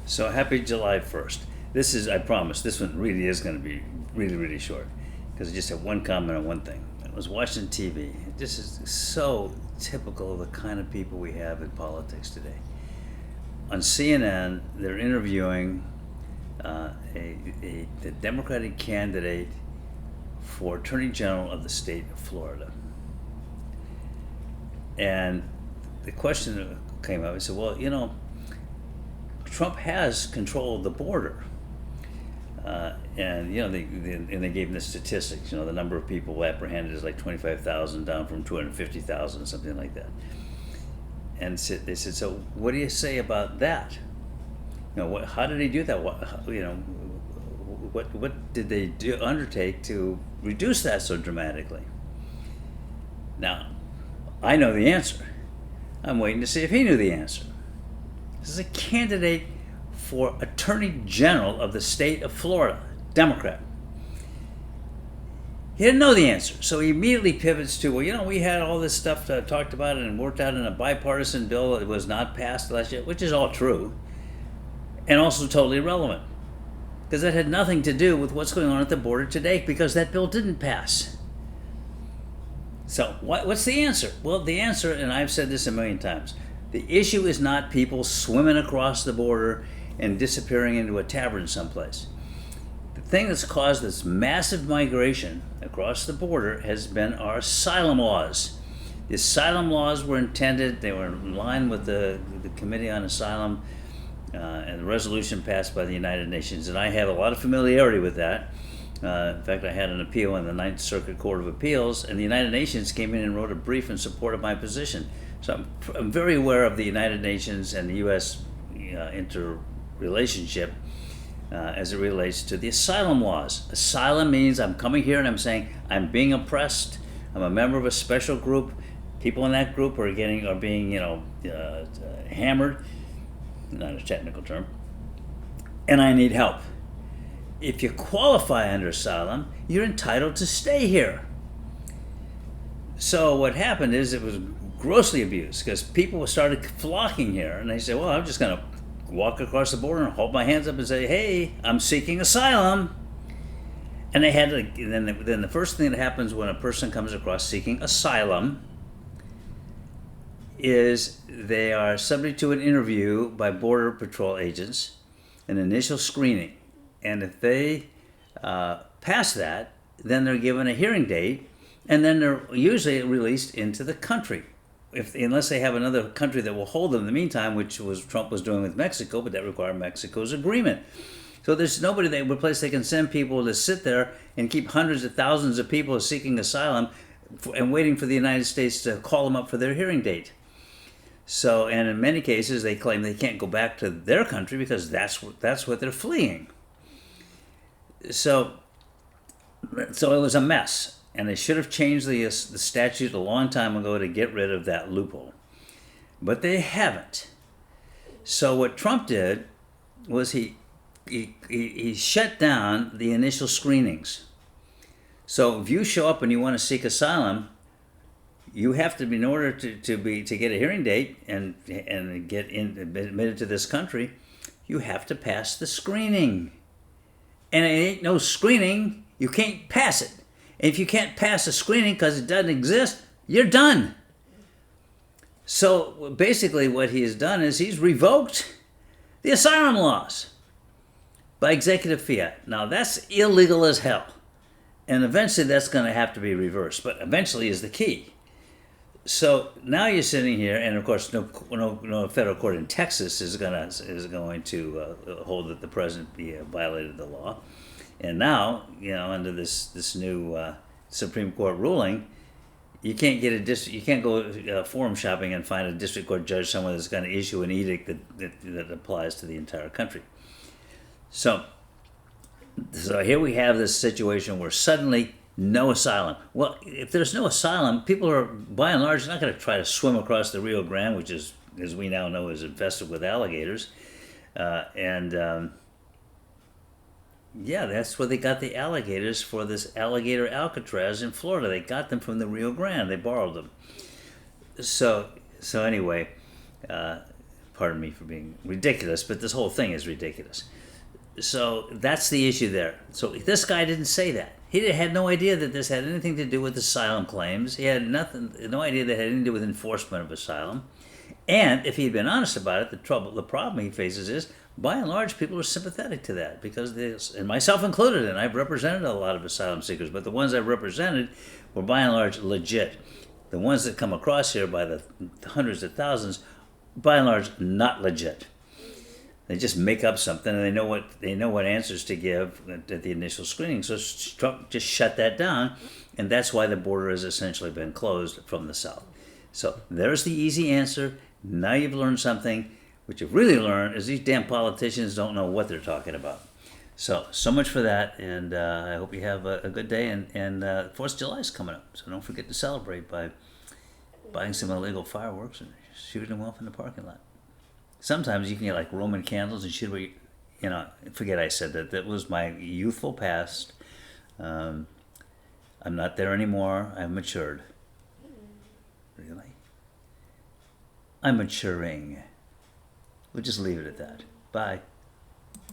So happy July 1st. This is, I promise, this one really is going to be really, really short because I just have one comment on one thing. I was watching TV. This is so typical of the kind of people we have in politics today. On CNN, they're interviewing the Democratic candidate for Attorney General of the state of Florida. And the question came up, I said, well, Trump has control of the border. And they gave him the statistics. The number of people apprehended is like 25,000 down from 250,000, something like that. And they said, so what do you say about that? How did he do that? What did they undertake to reduce that so dramatically? Now, I know the answer. I'm waiting to see if he knew the answer. This is a candidate for Attorney General of the state of Florida, Democrat. He didn't know the answer, so he immediately pivots to, we had all this stuff talked about and worked out in a bipartisan bill that was not passed last year, which is all true, and also totally irrelevant, because that had nothing to do with what's going on at the border today, because that bill didn't pass. So what's the answer? Well, the answer, and I've said this a million times, the issue is not people swimming across the border and disappearing into a tavern someplace. The thing that's caused this massive migration across the border has been our asylum laws. The asylum laws were intended, they were in line with the Committee on Asylum and the resolution passed by the United Nations, and I have a lot of familiarity with that. In fact, I had an appeal in the Ninth Circuit Court of Appeals, and the United Nations came in and wrote a brief in support of my position. So I'm very aware of the United Nations and the U.S. interrelationship as it relates to the asylum laws. Asylum means I'm coming here and I'm saying I'm being oppressed. I'm a member of a special group. People in that group are being hammered. Not a technical term. And I need help. If you qualify under asylum, you're entitled to stay here. So what happened is it was grossly abused because people started flocking here, and they said, well, I'm just going to walk across the border and hold my hands up and say, hey, I'm seeking asylum. And they had to, then the first thing that happens when a person comes across seeking asylum is they are subject to an interview by Border Patrol agents, an initial screening. And if they pass that, then they're given a hearing date, and then they're usually released into the country, unless they have another country that will hold them in the meantime, which was Trump was doing with Mexico, but that required Mexico's agreement. So there's nobody a place they can send people to sit there and keep hundreds of thousands of people seeking asylum and waiting for the United States to call them up for their hearing date. So, and in many cases, they claim they can't go back to their country because that's what they're fleeing. So it was a mess, and they should have changed the statute a long time ago to get rid of that loophole. But they haven't. So what Trump did was he shut down the initial screenings. So if you show up and you want to seek asylum, you have to be, in order to get a hearing date and get admitted to this country, you have to pass the screening. And it ain't no screening, you can't pass it. And if you can't pass a screening because it doesn't exist, you're done. So basically what he has done is he's revoked the asylum laws by executive fiat. Now that's illegal as hell. And eventually that's going to have to be reversed, but eventually is the key. So now you're sitting here, and of course, no federal court in Texas is going to hold that the president violated the law. And now, under this new Supreme Court ruling, you can't go forum shopping and find a district court judge somewhere that's going to issue an edict that applies to the entire country. So here we have this situation where suddenly no asylum. Well, if there's no asylum, people are, by and large, not going to try to swim across the Rio Grande, which is, as we now know, is infested with alligators. That's where they got the alligators for this alligator Alcatraz in Florida. They got them from the Rio Grande. They borrowed them. So anyway, pardon me for being ridiculous, but this whole thing is ridiculous. So that's the issue there. So this guy didn't say that. He had no idea that this had anything to do with asylum claims. He had no idea that it had anything to do with enforcement of asylum. And if he'd been honest about it, the problem he faces is, by and large, people are sympathetic to that because and myself included, and I've represented a lot of asylum seekers, but the ones I've represented were by and large legit. The ones that come across here by the hundreds of thousands, by and large, not legit. They just make up something, and they know what answers to give at the initial screening. So Trump just shut that down, and that's why the border has essentially been closed from the south. So there's the easy answer. Now you've learned something. What you've really learned is these damn politicians don't know what they're talking about. So much for that, and I hope you have a good day. And 4th of July is coming up, so don't forget to celebrate by buying some illegal fireworks and shooting them off in the parking lot. Sometimes you can get like Roman candles and shoot, forget I said that. That was my youthful past. I'm not there anymore. I've matured. Really? I'm maturing. We'll just leave it at that. Bye.